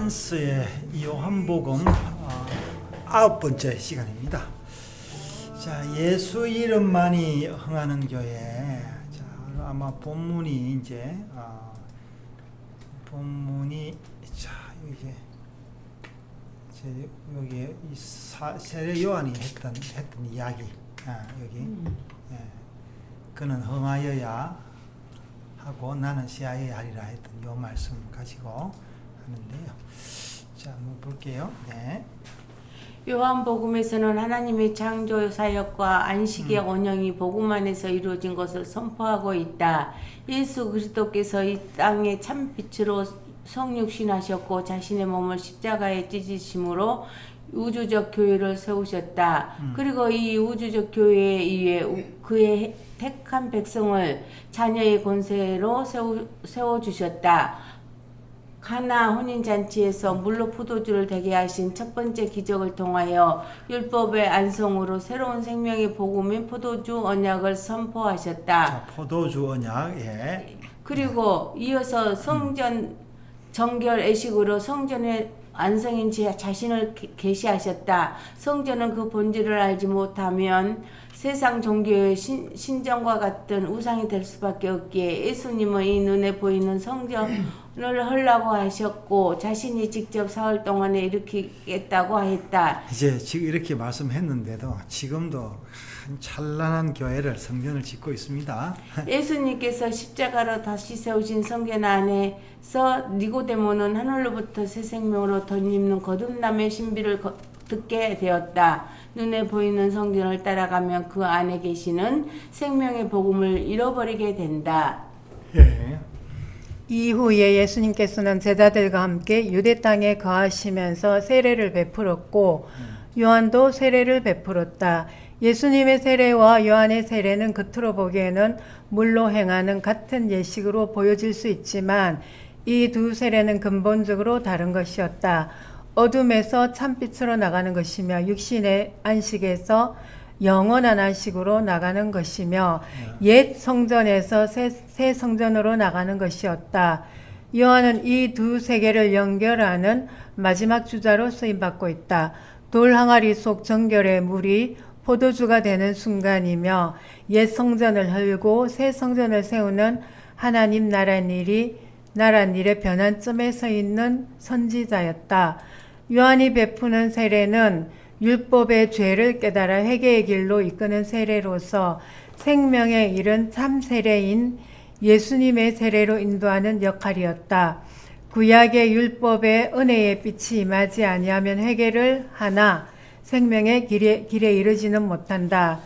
프랑스의 요한복음 9번째 시간입니다. 자, 예수 이름만이 흥하는 교회. 자, 아마 본문이 이제 본문이 자 이제 여기 세례 요한이 했던 이야기. 여기 그는 흥하여야 하고 나는 씨하여야 하리라 했던 요 말씀 가지고 하는데요. 자, 한번 볼게요. 네. 요한복음에서는 하나님의 창조 사역과 안식의 언형이 복음 안에서 이루어진 것을 선포하고 있다. 예수 그리스도께서 이 땅에 참빛으로 성육신하셨고 자신의 몸을 십자가에 찢으심으로 우주적 교회를 세우셨다. 그리고 이 우주적 교회에 의해 그의 택한 백성을 자녀의 권세로 세워주셨다. 가나 혼인잔치에서 물로 포도주를 되게 하신 첫 번째 기적을 통하여 율법의 안성으로 새로운 생명의 복음인 포도주 언약을 선포하셨다. 자, 포도주 언약. 예. 그리고 이어서 성전 정결 애식으로 성전의 안성인 자신을 계시하셨다. 성전은 그 본질을 알지 못하면 세상 종교의 신정과 같은 우상이 될 수밖에 없기에 예수님은 이 눈에 보이는 성전을 하려고 하셨고 자신이 직접 사흘 동안에 일으키겠다고 했다. 이제 지금 이렇게 말씀했는데도 지금도 한 찬란한 교회를 성전을 짓고 있습니다. 예수님께서 십자가로 다시 세우신 성전 안에서 니고데모는 하늘로부터 새 생명으로 덧입는 거듭남의 신비를 듣게 되었다. 눈에 보이는 성전을 따라가면 그 안에 계시는 생명의 복음을 잃어버리게 된다. 예. 이후에 예수님께서는 제자들과 함께 유대 땅에 거하시면서 세례를 베풀었고 요한도 세례를 베풀었다. 예수님의 세례와 요한의 세례는 겉으로 보기에는 물로 행하는 같은 예식으로 보여질 수 있지만 이 두 세례는 근본적으로 다른 것이었다. 어둠에서 참빛으로 나가는 것이며 육신의 안식에서 영원한 안식으로 나가는 것이며 옛 성전에서 새 성전으로 나가는 것이었다. 요한은 이 두 세계를 연결하는 마지막 주자로 쓰임받고 있다. 돌 항아리 속 정결의 물이 포도주가 되는 순간이며 옛 성전을 헐고 새 성전을 세우는 하나님 나라의 변환점에 서 있는 선지자였다. 요한이 베푸는 세례는 율법의 죄를 깨달아 회개의 길로 이끄는 세례로서 생명에 이른 참 세례인 예수님의 세례로 인도하는 역할이었다. 구약의 율법의 은혜의 빛이 임하지 아니하면 회개를 하나 생명의 길에 이르지는 못한다.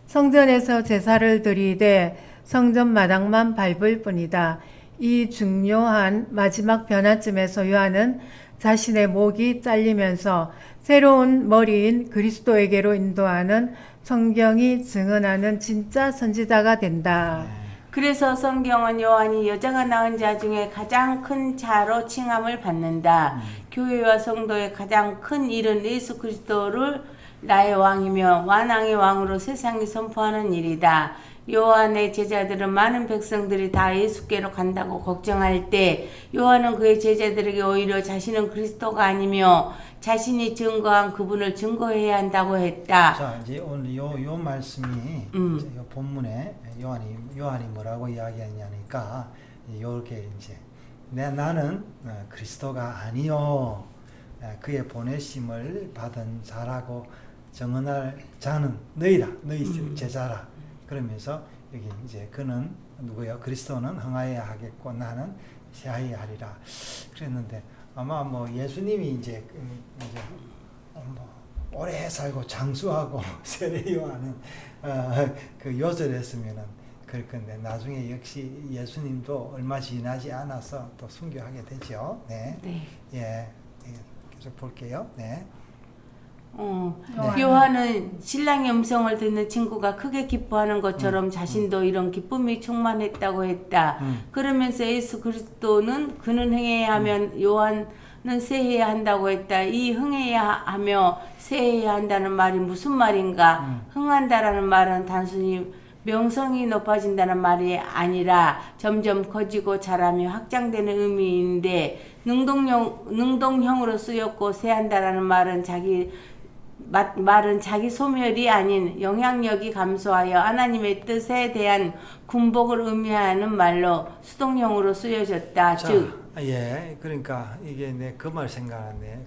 성전에서 제사를 드리되 성전 마당만 밟을 뿐이다. 이 중요한 마지막 변화점에서 요한은 자신의 목이 잘리면서 새로운 머리인 그리스도에게로 인도하는 성경이 증언하는 진짜 선지자가 된다. 그래서 성경은 요한이 여자가 낳은 자 중에 가장 큰 자로 칭함을 받는다. 교회와 성도의 가장 큰 일은 예수 그리스도를 나의 왕이며 완왕의 왕으로 세상에 선포하는 일이다. 요한의 제자들은 많은 백성들이 다 예수께로 간다고 걱정할 때 요한은 그의 제자들에게 오히려 자신은 그리스도가 아니며 자신이 증거한 그분을 증거해야 한다고 했다. 자, 이제 오늘 요 말씀이 이제 요 본문에 요한이 뭐라고 이야기하냐니까 이렇게 이제 나는 그리스도가 아니요 그의 보내심을 받은 자라고 증언할 자는 너희라 너희 제자라. 그러면서 여기 이제 그는 누구예요? 그리스도는 흥하여야 하겠고 나는 씨하여야 하리라. 그랬는데 아마 뭐 예수님이 이제 뭐 오래 살고 장수하고 세례 요한은 그 요절했으면은 그럴 건데 나중에 역시 예수님도 얼마 지나지 않아서 또 순교하게 되죠. 네. 네. 예. 계속 볼게요. 네. 요한은 신랑의 음성을 듣는 친구가 크게 기뻐하는 것처럼 자신도 이런 기쁨이 충만했다고 했다. 그러면서 예수 그리스도는 그는 행해야 하면 요한은 세해야 한다고 했다. 이 흥해야 하며 세해야 한다는 말이 무슨 말인가? 흥한다라는 말은 단순히 명성이 높아진다는 말이 아니라 점점 커지고 자라며 확장되는 의미인데 능동형으로 쓰였고 세한다라는 말은 자기 소멸이 아닌 영향력이 감소하여 하나님의 뜻에 대한 군복을 의미하는 말로 수동형으로 쓰여졌다. 자, 즉 예, 그러니까 이게 내 그 말 생각나네.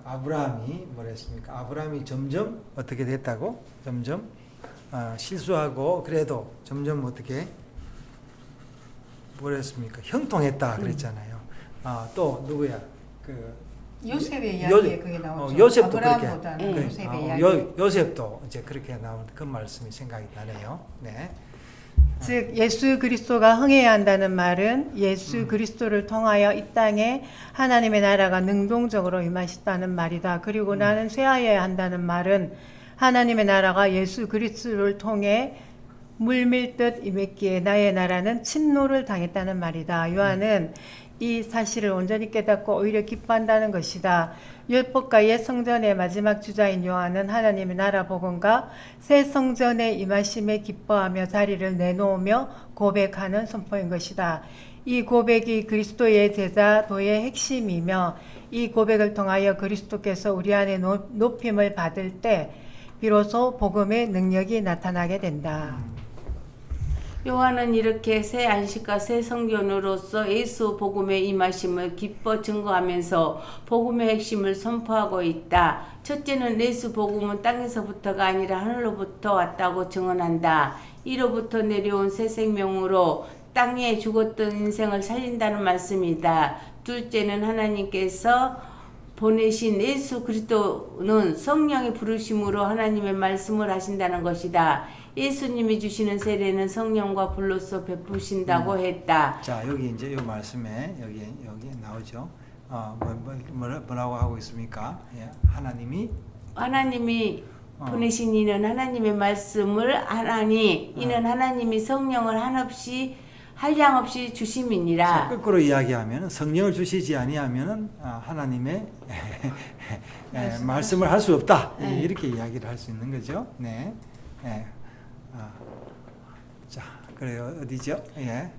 아브라함이 뭐랬습니까? 아브라함이 점점 어떻게 됐다고? 점점 실수하고 그래도 점점 어떻게 뭐랬습니까? 형통했다 그랬잖아요. 또 누구야? 요셉의 이야기에 그게 나오죠. 요셉도 아브라함보다는 그렇게 요셉의 이야기. 요셉도 이제 그렇게 나온 그 말씀이 생각이 나네요. 네. 즉 예수 그리스도가 흥해야 한다는 말은 예수 그리스도를 통하여 이 땅에 하나님의 나라가 능동적으로 임하셨다는 말이다. 그리고 나는 쇠하여야 한다는 말은 하나님의 나라가 예수 그리스도를 통해 물밀듯 임했기에 나의 나라는 침노를 당했다는 말이다. 요한은 이 사실을 온전히 깨닫고 오히려 기뻐한다는 것이다. 율법과 옛 성전의 마지막 주자인 요한은 하나님의 나라 복음과 새 성전의 임하심에 기뻐하며 자리를 내놓으며 고백하는 선포인 것이다. 이 고백이 그리스도의 제자도의 핵심이며 이 고백을 통하여 그리스도께서 우리 안에 높임을 받을 때 비로소 복음의 능력이 나타나게 된다. 요한은 이렇게 새 안식과 새 성전으로서 예수 복음의 임하심을 기뻐 증거하면서 복음의 핵심을 선포하고 있다. 첫째는 예수 복음은 땅에서부터가 아니라 하늘로부터 왔다고 증언한다. 이로부터 내려온 새 생명으로 땅에 죽었던 인생을 살린다는 말씀이다. 둘째는 하나님께서 보내신 예수 그리스도는 성령의 부르심으로 하나님의 말씀을 하신다는 것이다. 예수님이 주시는 세례는 성령과 불로써 베푸신다고 했다. 자, 여기 이제 이 말씀에 여기 나오죠. 뭐라고 하고 있습니까? 예, 하나님이 보내신 이는 하나님의 말씀을 하나니 이는 하나님이 성령을 한량없이 주심이니라. 거꾸로 이야기하면 성령을 주시지 아니하면 하나님의 말씀을 할 수 없다. 이렇게 이야기를 할 수 있는 거죠. 네. 자, 그래요. 어디죠? 예.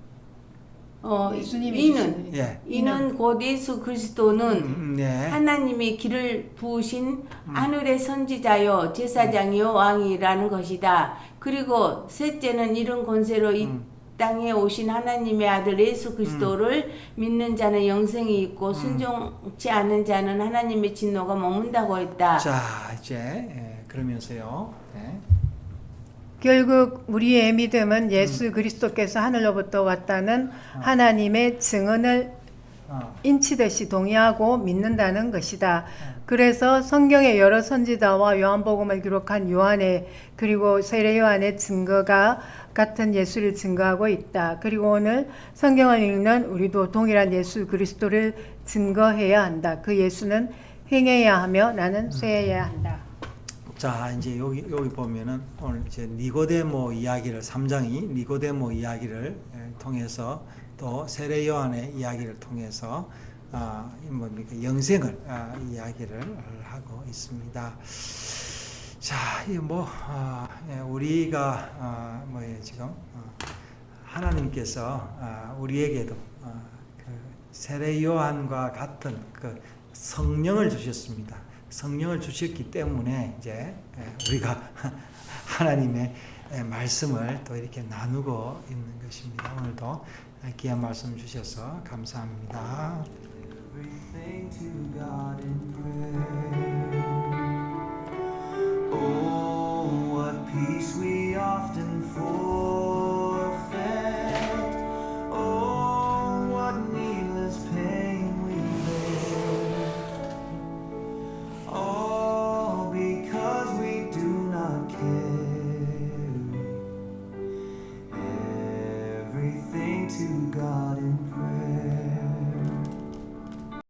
이는 곧 예수 그리스도는 네. 하나님이 기를 부으신 하늘의 선지자요 제사장이요 왕이라는 것이다. 그리고 셋째는 이런 권세로 이 땅에 오신 하나님의 아들 예수 그리스도를 믿는 자는 영생이 있고 순종치 않은 자는 하나님의 진노가 머문다고 했다. 자, 이제 그러면서요. 네. 결국 우리의 믿음은 예수 그리스도께서 하늘로부터 왔다는 하나님의 증언을 인치듯이 동의하고 믿는다는 것이다. 그래서 성경의 여러 선지자와 요한복음을 기록한 요한의 그리고 세례 요한의 증거가 같은 예수를 증거하고 있다. 그리고 오늘 성경을 읽는 우리도 동일한 예수 그리스도를 증거해야 한다. 그 예수는 행해야 하며 나는 쇠해야 한다. 자, 이제 여기 보면은 오늘 이제 니고데모 이야기를 3장이 니고데모 이야기를 통해서 또 세례 요한의 이야기를 통해서 뭡니까 영생을 이야기를 하고 있습니다. 자, 이 우리가 지금 하나님께서 우리에게도 그 세례 요한과 같은 그 성령을 주셨습니다. 성령을 주셨기 때문에 이제 우리가 하나님의 말씀을 또 이렇게 나누고 있는 것입니다. 오늘도 귀한 말씀 주셔서 감사합니다. Everything to God in prayer. Oh, what peace we often forfeit.